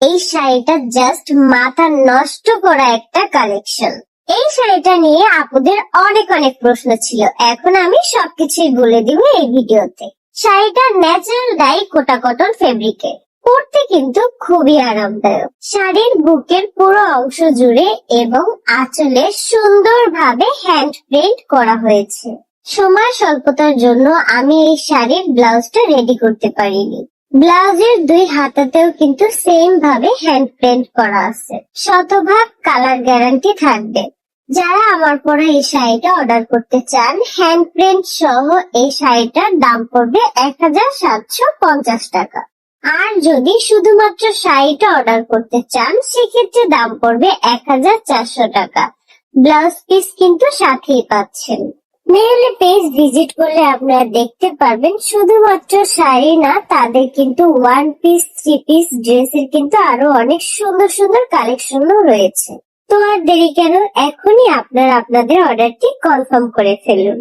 এই শাড়িটা জাস্ট মাথা নষ্ট করা একটা কালেকশন। এই শাড়িটা নিয়ে আপুদের অনেক অনেক প্রশ্ন ছিল, এখন আমি সবকিছুই বলে দিব এই ভিডিওতে। শাড়িটা ন্যাচারাল ডাই কোটা কটন ফেব্রিকের, পরতে কিন্তু খুবই আরামদায়ক। শাড়ির বুকের পুরো অংশ জুড়ে এবং আঁচলে সুন্দরভাবে হ্যান্ড প্রিন্ট করা হয়েছে। সময় স্বল্পতার জন্য আমি এই শাড়ির ব্লাউজটা রেডি করতে পারিনি। ব্লাউজের দুই হাতাতেও কিন্তু সেম ভাবে হ্যান্ড প্রিন্ট করা আছে। শতভাগ কালার গ্যারান্টি থাকবে। যারা আমার পরা এই শাড়িটা অর্ডার করতে চান, হ্যান্ড প্রিন্ট সহ এই শাড়িটার দাম পড়বে 1750 টাকা। আর যদি শুধুমাত্র শাড়িটা অর্ডার করতে চান, সেক্ষেত্রে দাম পড়বে 1400 টাকা। ব্লাউজ পিস কিন্তু সাথেই পাচ্ছেন। মেইলে পেজ ভিজিট করলে আপনারা দেখতে পারবেন শুধুমাত্র শাড়ি না, তাদের কিন্তু ওয়ান পিস, থ্রি পিস ড্রেসের কিন্তু আরো অনেক সুন্দর সুন্দর কালেকশনও রয়েছে। তো আর দেরি কেন, এখনই আপনারা আপনাদের অর্ডারটি কনফার্ম করে ফেলুন।